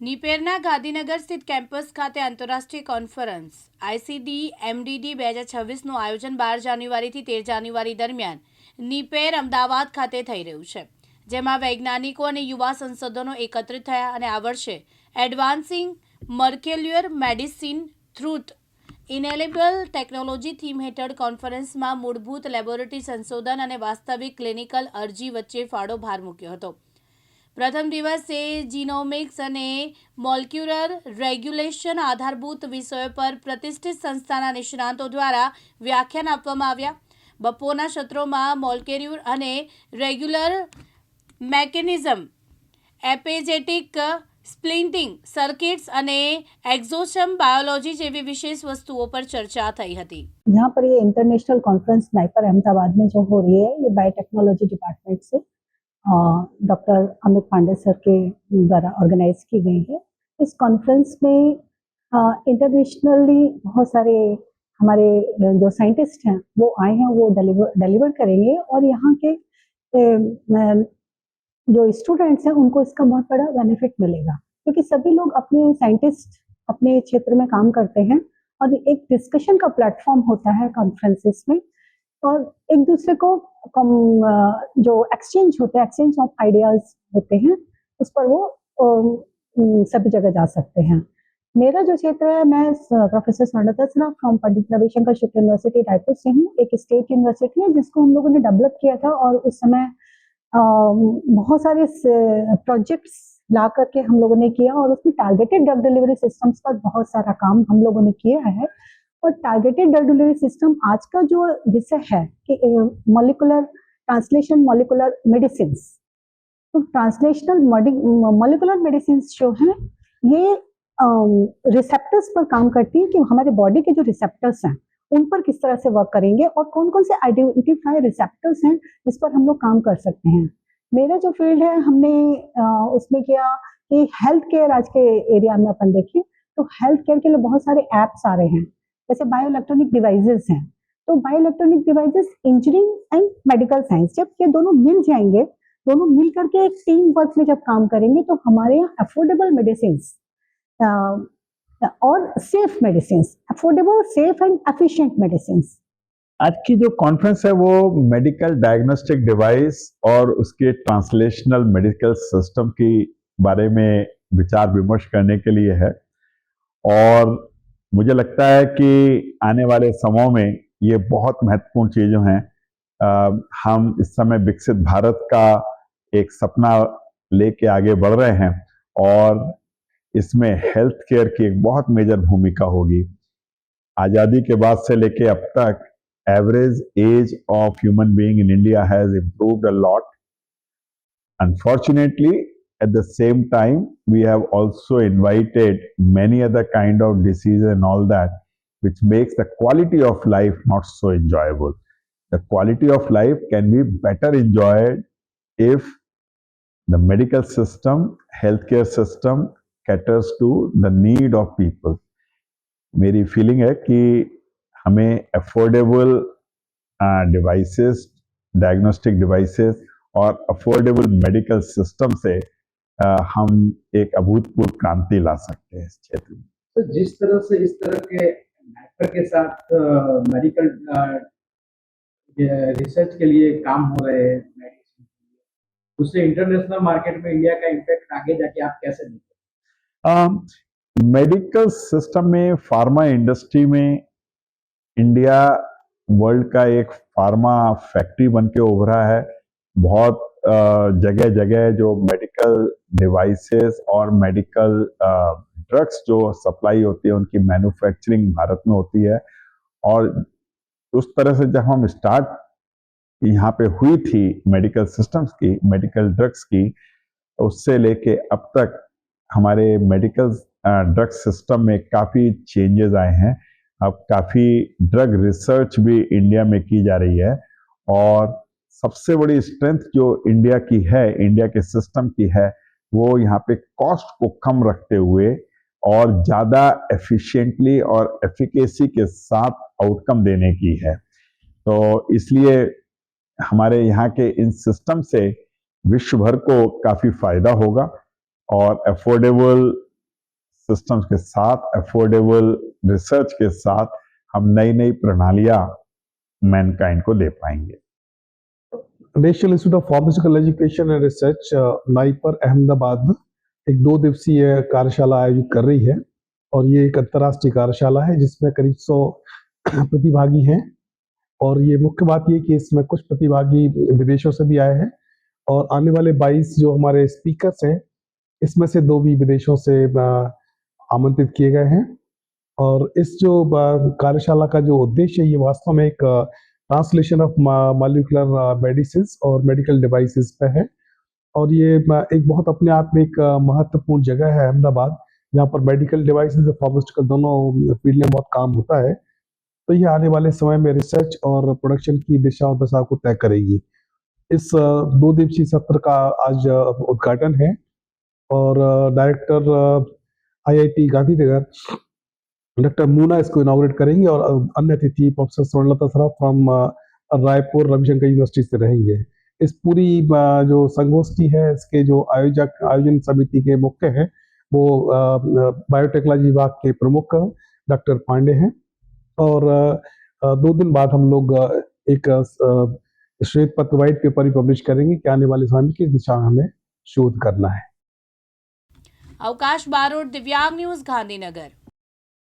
નીપેરના ગાંધીનગર સ્થિત કેમ્પસ ખાતે આંતરરાષ્ટ્રીય કોન્ફરન્સ ICD MDD 2026નું આયોજન 12 જાન્યુઆરીથી 13 જાન્યુઆરી દરમિયાન નીપેર અમદાવાદ ખાતે થઈ રહ્યું છે, જેમાં વૈજ્ઞાનિકો અને યુવા સંશોધનો એકત્રિત થયા અને આ વર્ષે એડવાન્સિંગ મોલેક્યુલર મેડિસિન થ્રુથ ઇનેલેબલ ટેકનોલોજી થીમ હેઠળ કોન્ફરન્સમાં મૂળભૂત લેબોરેટરી સંશોધન અને વાસ્તવિક ક્લિનિકલ અરજી વચ્ચે ફાળો ભાર મૂક્યો હતો. પ્રથમ દિવસે જીનોમિક્સ અને મોલેક્યુલર રેગ્યુલેશન આધારભૂત વિષયો પર પ્રતિષ્ઠિત સંસ્થાના નિષ્ણાતો દ્વારા વ્યાખ્યાન આપવામાં આવ્યા. બપોરના સત્રોમાં મોલેક્યુલર અને રેગ્યુલર મેકેનિઝમ, એપેજેટિક સ્પ્લિન્ટિંગ સર્किट्स અને एक्सोसोम बायोलॉजी જેવી વિશેષ વસ્તુઓ પર ચર્ચા થઈ હતી. यहाँ पर ये इंटरनेशनल कॉन्फ्रेंस नाइपर अहमदाबाद में जो हो रही है, ये बायोटेक्नोलॉजी डिपार्टमेंट से डॉक्टर अमित पांडे सर के द्वारा ऑर्गेनाइज की गई है. इस कॉन्फ्रेंस में इंटरनेशनली बहुत सारे हमारे जो साइंटिस्ट हैं वो आए हैं, वो डिलीवर करेंगे और यहाँ के जो स्टूडेंट्स हैं उनको इसका बहुत बड़ा बेनिफिट मिलेगा, क्योंकि सभी लोग अपने साइंटिस्ट अपने क्षेत्र में काम करते हैं और एक डिस्कशन का प्लेटफॉर्म होता है कॉन्फ्रेंसेस में, और एक दूसरे को जो एक्सचेंज होते हैं, एक्सचेंज ऑफ आइडियाज होते हैं, उस पर वो सभी जगह जा सकते हैं. मेरा जो क्षेत्र है, मैं professor Swarnlata Saraf from Pandit Ravishankar Shukla university Raipur से हूँ. एक स्टेट यूनिवर्सिटी है जिसको हम लोगों ने डेवलप किया था और उस समय बहुत सारे प्रोजेक्ट्स ला करके हम लोगों ने किया और उसमें टारगेटेड ड्रग डिलीवरी सिस्टम्स पर बहुत सारा काम हम लोगों ने किया है. और टारगेटेड ड्रग डिलीवरी सिस्टम आज का जो विषय है कि मॉलिक्यूलर ट्रांसलेशन मॉलिक्यूलर मेडिसिन, तो ट्रांसलेशनल मॉलिक्यूलर मेडिसिन जो है ये रिसेप्टर्स पर काम करती है कि हमारे बॉडी के जो रिसेप्टर्स हैं उन पर किस तरह से वर्क करेंगे और कौन कौन से आइडेंटिफाई रिसेप्टर्स हैं जिस पर हम लोग काम कर सकते हैं. मेरा जो फील्ड है, हमने उसमें किया कि हेल्थ केयर आज के एरिया में अपन देखें तो हेल्थ केयर के लिए बहुत सारे ऐप्स आ रहे हैं, जैसे बायो इलेक्ट्रॉनिक डिवाइसेस हैं. तो bio electronic devices engineering and medical science, जब ये दोनों मिल जाएंगे, दोनों मिल करके एक टीम वर्क में जब काम करेंगे तो हमारे यहाँ अफोर्डेबल मेडिसिन और safe medicine, affordable safe and efficient medicine. आज की जो कॉन्फ्रेंस है वो मेडिकल डायग्नोस्टिक डिवाइस और उसके ट्रांसलेशनल मेडिकल सिस्टम की बारे में विचार विमर्श करने के लिए है, और मुझे लगता है कि आने वाले समयों में ये बहुत महत्वपूर्ण चीज़ें हैं. हम इस समय विकसित भारत का एक सपना लेके आगे बढ़ रहे हैं और इसमें हेल्थ केयर की एक बहुत मेजर भूमिका होगी. आज़ादी के बाद से लेके अब तक average age of human being in India has improved a lot. Unfortunately, at the same time, we have also invited many other kind of diseases and all that, which makes the quality of life not so enjoyable. The quality of life can be better enjoyed if the medical system, healthcare system caters to the need of people. मेरी feeling है कि हमें affordable devices, diagnostic devices और affordable medical system से हम एक अभूतपूर्व क्रांति ला सकते हैं इस क्षेत्र में. तो जिस तरह से इस तरह के नेटवर्क के साथ मेडिकल रिसर्च के लिए काम हो रहे हैं मेडिसिन, उससे इंटरनेशनल मार्केट में इंडिया का इम्पैक्ट आगे जाके आप कैसे देखते हैं? मेडिकल सिस्टम में, फार्मा इंडस्ट्री में इंडिया वर्ल्ड का एक फार्मा फैक्ट्री बन के उभरा है. बहुत जगह जगह जो मेडिकल डिवाइसेस और मेडिकल ड्रग्स जो सप्लाई होती है उनकी मैन्युफैक्चरिंग भारत में होती है. और उस तरह से जब हम स्टार्ट यहाँ पे हुई थी मेडिकल सिस्टम्स की, मेडिकल ड्रग्स की, उससे लेके अब तक हमारे मेडिकल ड्रग सिस्टम में काफ़ी चेंजेस आए हैं. अब काफ़ी ड्रग रिसर्च भी इंडिया में की जा रही है, और सबसे बड़ी स्ट्रेंथ जो इंडिया की है, इंडिया के सिस्टम की है, वो यहाँ पे कॉस्ट को कम रखते हुए और ज़्यादा एफिशिएंटली और एफिकेसी के साथ आउटकम देने की है. तो इसलिए हमारे यहाँ के इन सिस्टम से विश्व भर को काफ़ी फायदा होगा और अफोर्डेबल सिस्टम्स के साथ, अफोर्डेबल रिसर्च के साथ हम नई नई प्रणालियां मैनकाइंड को दे पाएंगे। National institute of pharmaceutical education and research नाई पर अहमदाबाद एक 2 दिवसीय कार्यशाला आयोजित कर रही है और ये एक अंतर्राष्ट्रीय कार्यशाला है जिसमें करीब 100 प्रतिभागी हैं और ये मुख्य बात ये कि इसमें कुछ प्रतिभागी विदेशों से भी आए हैं और आने वाले 22 जो हमारे स्पीकर्स हैं इसमें से 2 भी विदेशों से आमंत्रित किए गए हैं और इस जो कार्यशाला का जो उद्देश्य है ये वास्तव में एक ट्रांसलेशन ऑफ मॉलिक्यूलर मेडिसिन और मेडिकल डिवाइसेस पे है और ये एक बहुत अपने आप में एक महत्वपूर्ण जगह है अहमदाबाद जहाँ पर मेडिकल डिवाइसेस और फार्मास्यूटिकल दोनों फील्ड में बहुत काम होता है। तो ये आने वाले समय में रिसर्च और प्रोडक्शन की दिशा और दशा को तय करेगी। इस 2 दिवसीय सत्र का आज उद्घाटन है और director IIT Gandhinagar doctor Muna इसको इनॉग्रेट करेंगे और अन्य अतिथि professor Swarnlata Saraf from Raipur Ravishankar university से रहेंगे। इस पूरी जो संगोष्ठी है इसके जो आयोजन समिति के मुख्य हैं वो बायोटेक्नोलॉजी विभाग के प्रमुख डॉक्टर पांडे हैं और 2 दिन बाद हम लोग एक श्वेत पत्र व्हाइट पेपर ही पब्लिश करेंगे कि आने वाले समय में किस दिशा में हमें शोध करना है। अवकाश बारोट, दिव्यांग न्यूज, गांधीनगर।